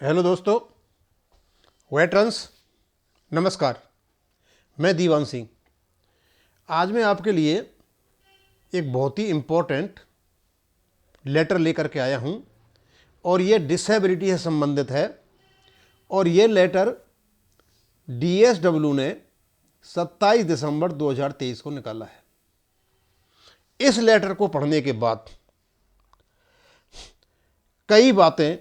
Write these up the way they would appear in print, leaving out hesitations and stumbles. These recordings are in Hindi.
हेलो दोस्तों, वेटरन्स, नमस्कार। मैं दीवान सिंह। आज मैं आपके लिए एक बहुत ही इम्पोर्टेंट लेटर लेकर के आया हूँ और ये डिसेबिलिटी से संबंधित है। और ये लेटर DSW ने 27 दिसंबर 2023 को निकाला है। इस लेटर को पढ़ने के बाद कई बातें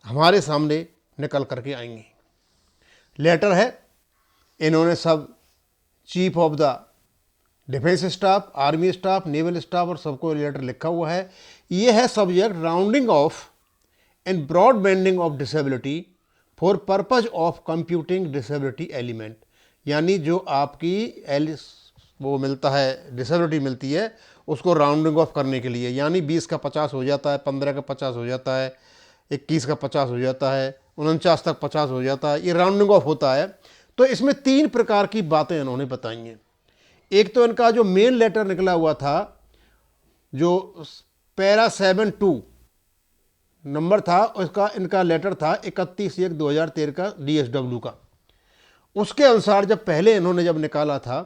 हमारे सामने निकल करके आएंगी। लेटर है, इन्होंने सब chief of the defence staff, army staff, naval staff और सबको लेटर लिखा हुआ है। ये है subject rounding off and broad banding of disability for purpose of computing disability element. यानी जो आपकी वो मिलता है, डिसेबिलिटी मिलती है, उसको राउंडिंग ऑफ करने के लिए। यानी 20 का 50 हो जाता है, 15 का 50 हो जाता है, 21 का 50 हो जाता है, 49 तक 50 हो जाता है। ये राउंडिंग ऑफ होता है। तो इसमें 3 प्रकार की बातें इन्होंने बताई हैं। एक तो इनका जो मेन लेटर निकला हुआ था, जो पैरा 7-2 नंबर था, उसका इनका लेटर था 31/1/2013 का DSW का। उसके अनुसार जब पहले इन्होंने जब निकाला था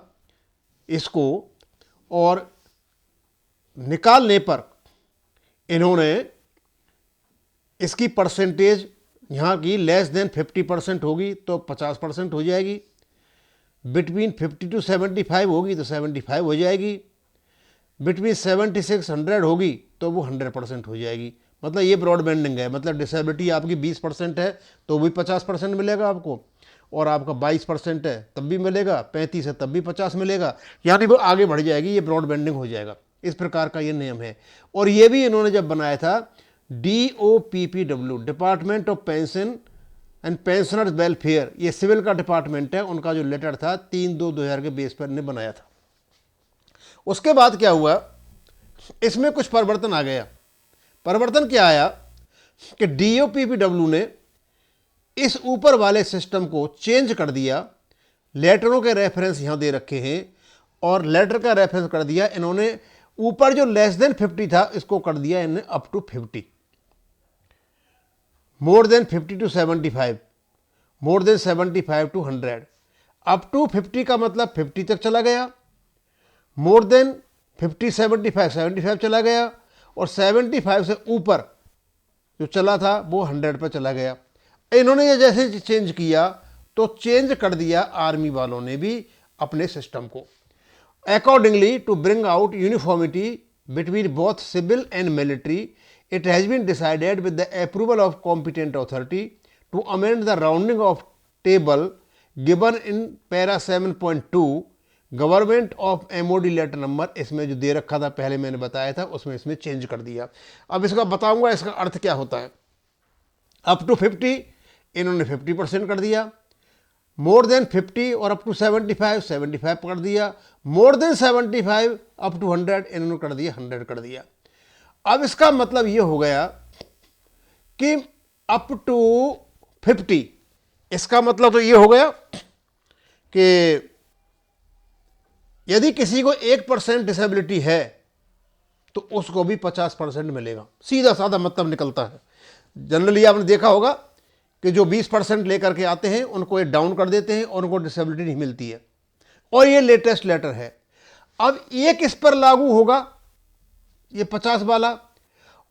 इसको, और निकालने पर इन्होंने इसकी परसेंटेज यहाँ की लेस देन 50% होगी तो 50% हो जाएगी, बिटवीन 50 to 75 होगी तो 75 हो जाएगी, बिटवीन 76-100 होगी तो वो 100% हो जाएगी। मतलब ये ब्रॉड बैंडिंग है। मतलब डिसेबिलिटी आपकी 20% है तो भी 50% मिलेगा आपको, और आपका 22% है तब भी मिलेगा, 35 है तब भी 50 मिलेगा। यानी वो आगे बढ़ जाएगी, ये ब्रॉड बैंडिंग हो जाएगा। इस प्रकार का ये नियम है। और ये भी इन्होंने जब बनाया था DOPPW, department of pension and pensioners welfare, ये सिविल का डिपार्टमेंट है, उनका जो लेटर था 3/2/2000 के बेस पर ने बनाया था। उसके बाद क्या हुआ, इसमें कुछ परिवर्तन आ गया। परिवर्तन क्या आया कि DOPPW ने इस ऊपर वाले सिस्टम को चेंज कर दिया। लेटरों के रेफरेंस यहां दे रखे हैं और लेटर का रेफरेंस कर दिया इन्होंने। ऊपर जो लेस देन 50 था इसको कर दिया इन्होंने up to 50, more than 50 to 75, more than 75 to 100। Up to 50 का मतलब 50 तक चला गया, मोर देन 50 75 चला गया, और 75 से ऊपर जो चला था वो 100 पर चला गया। इन्होंने ये जैसे चेंज किया तो चेंज कर दिया आर्मी वालों ने भी अपने सिस्टम को। Accordingly to bring out uniformity between both civil and military, it has been decided with the approval of competent authority to amend the rounding of table given in para 7.2 government of MOD letter number. इसमें जो दे रखा था पहले मैंने बताया था उसमें इसमें चेंज कर दिया। अब इसका बताऊंगा इसका अर्थ क्या होता है। अप टू 50 इन्होंने 50% कर दिया, मोर देन 50 और अप टू 75 कर दिया, मोर देन 75 अप टू 100 इन्होंने कर दिया 100 कर दिया। अब इसका मतलब ये हो गया कि अप टू 50, इसका मतलब तो ये हो गया कि यदि किसी को 1% डिसेबिलिटी है तो उसको भी 50% मिलेगा। सीधा साधा मतलब निकलता है। जनरली आपने देखा होगा कि जो 20% लेकर के आते हैं उनको ये डाउन कर देते हैं और उनको डिसेबिलिटी नहीं मिलती है। और ये लेटेस्ट लेटर है। अब ये किस पर लागू होगा, ये 50 वाला,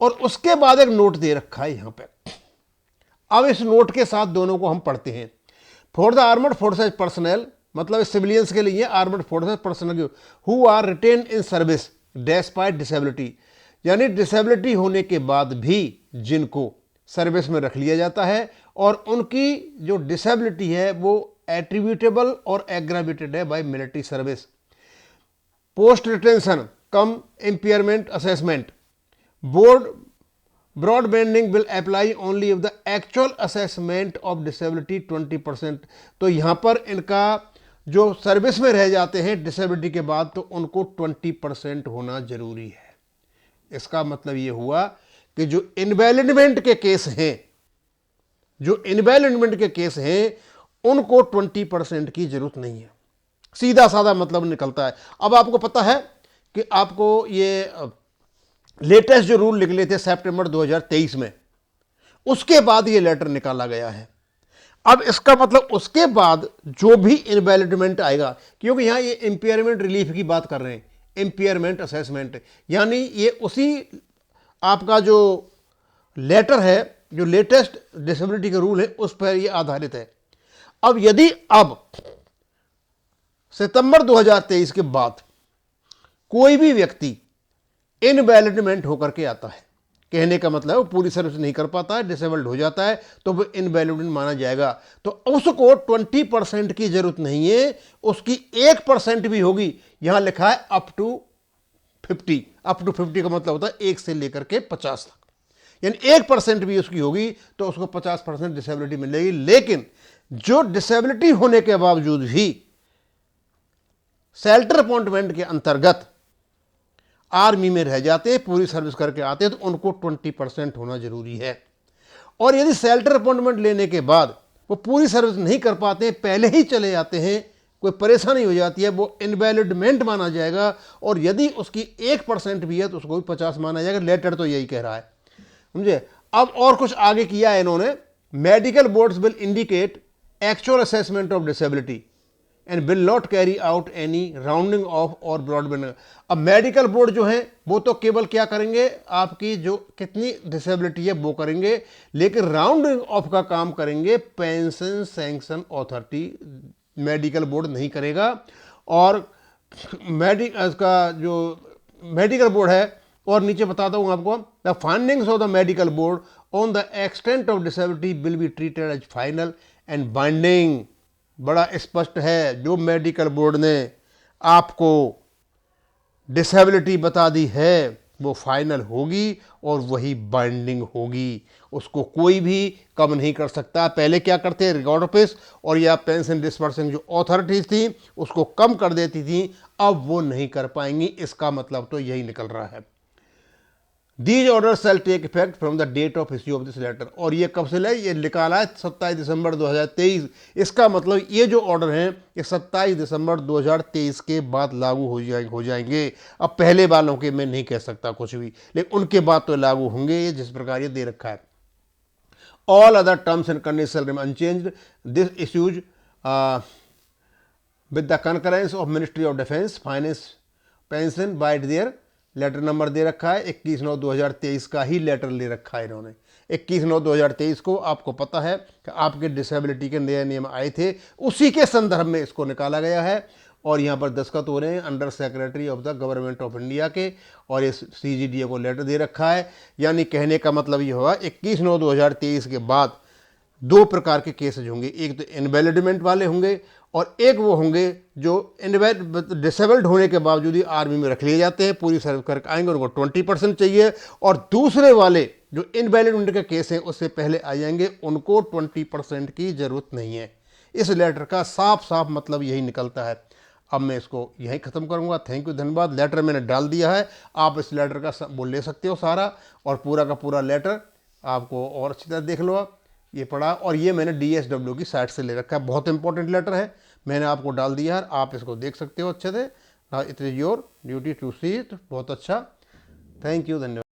और उसके बाद एक नोट दे रखा है यहां पे। अब इस नोट के साथ दोनों को हम पढ़ते हैं। For the armed forces personnel, मतलब सिविलियंस के लिए armed forces personnel who are retained in service despite disability, यानी डिसेबिलिटी होने के बाद भी जिनको सर्विस में रख लिया जाता है और उनकी जो डिसेबिलिटी है वो एट्रीब्यूटेबल और एग्रावेटेड है by military service. Post retention cum impairment assessment broad banding will apply only if the actual assessment of disability 20%। तो यहां पर इनका जो सर्विस में रह जाते हैं डिसेबिलिटी के बाद तो उनको 20% होना जरूरी है। इसका मतलब ये हुआ कि जो इनवैलिडमेंट के केस हैं, जो इनवैलिडमेंट के केस हैं उनको 20% की जरूरत नहीं है। सीधा साधा मतलब निकलता है। अब आपको पता है कि आपको ये लेटेस्ट जो रूल निकले थे सितंबर 2023 में, उसके बाद ये लेटर निकाला गया है। अब इसका मतलब उसके बाद जो भी इनवैलिडमेंट आएगा, क्योंकि यहां ये इंपेयरमेंट रिलीफ की बात कर रहे हैं, इंपेयरमेंट असेसमेंट, यानी ये उसी आपका जो लेटर है, जो लेटेस्ट डिसेबिलिटी का रूल है, उस पर ये आधारित है। अब यदि अब सितंबर 2023 के बाद कोई भी व्यक्ति इनवैलिडमेंट होकर के आता है, कहने का मतलब वो पूरी सर्विस नहीं कर पाता है, डिसेबल्ड हो जाता है, तो वो इनवैलिड माना जाएगा। तो उसको 20% की जरूरत नहीं है, उसकी 1% भी होगी। यहां लिखा है अप टू 50। अप टू 50 का मतलब होता है 1 से लेकर के 50 तक, यानी 1% भी उसकी होगी तो उसको 50% डिसेबिलिटी मिलेगी। लेकिन जो डिसेबिलिटी होने के बावजूद भी शेल्टर अपॉइंटमेंट के अंतर्गत आर्मी में रह जाते हैं, पूरी सर्विस करके आते हैं, तो उनको 20% होना जरूरी है। और यदि शेल्टर अपॉइंटमेंट लेने के बाद वो पूरी सर्विस नहीं कर पाते हैं, पहले ही चले जाते हैं, कोई परेशानी हो जाती है, वो इनवैलिडमेंट माना जाएगा। और यदि उसकी 1% भी है तो उसको भी 50 माना जाएगा। लेटर तो यही कह रहा है, समझे। अब और कुछ आगे किया है इन्होंने, medical boards will indicate actual assessment of disability and will not carry out any rounding off और ब्रॉडबैंड। अब मेडिकल बोर्ड जो है वो तो केवल क्या करेंगे, आपकी जो कितनी डिसेबिलिटी है वो करेंगे, लेकिन राउंडिंग ऑफ का काम करेंगे pension sanction authority, medical board नहीं करेगा। और का जो मेडिकल बोर्ड है, और नीचे बताता हूं आपको, the findings of the medical board on the extent of disability will be treated as final and binding. बड़ा स्पष्ट है, जो मेडिकल बोर्ड ने आपको डिसेबिलिटी बता दी है वो फाइनल होगी और वही बाइंडिंग होगी, उसको कोई भी कम नहीं कर सकता। पहले क्या करते हैं, रिकॉर्ड ऑफिस और या पेंशन डिस्बर्सिंग जो अथॉरिटीज थी उसको कम कर देती थी, अब वो नहीं कर पाएंगी। इसका मतलब तो यही निकल रहा है, these order shall take effect from the date of issue of this letter. और ये कब से ये निकाला है 27 दिसंबर 2023। इसका मतलब ये जो ऑर्डर हैं ये 27 दिसंबर 2023 के बाद लागू हो जाएंगे। अब पहले वालों के मैं नहीं कह सकता कुछ भी, लेकिन उनके बाद तो लागू होंगे, ये जिस प्रकार ये दे रखा है। All other terms and condition remain unchanged, this issues with the concurrence of ministry of defence finance pension by their. Letter number दे रखा है 21/9/2023 का ही लेटर ले रखा है इन्होंने। 21/9/2023 को आपको पता है कि आपके डिसेबिलिटी के नए नियम आए थे, उसी के संदर्भ में इसको निकाला गया है। और यहाँ पर दस्तखत हो रहे हैं under secretary of the government of India के, और ये CGDA को लेटर दे रखा है। यानी कहने का मतलब ये होगा 21/9/2023 के बाद 2 प्रकार के केसेज होंगे, एक तो इनवैलिडमेंट वाले होंगे और एक वो होंगे जो डिसेबल्ड होने के बावजूद ही आर्मी में रख लिए जाते हैं, पूरी सर्विस करके आएंगे, उनको 20% चाहिए। और दूसरे वाले जो इनवैलिडमेंट के केस हैं उससे पहले आ जाएंगे, उनको 20% की जरूरत नहीं है। इस लेटर का साफ साफ मतलब यही निकलता है। अब मैं इसको यहीं ख़त्म करूंगा। थैंक यू, धन्यवाद। लेटर मैंने डाल दिया है, आप इस लेटर का वो ले सकते हो सारा, और पूरा का पूरा लेटर आपको और अच्छी तरह देख लो। आप ये पढ़ा, और ये मैंने DSW की साइट से ले रखा है, बहुत इंपॉर्टेंट लेटर है, मैंने आपको डाल दिया है, आप इसको देख सकते हो अच्छे से। It is your duty to see it. बहुत अच्छा, थैंक यू, धन्यवाद।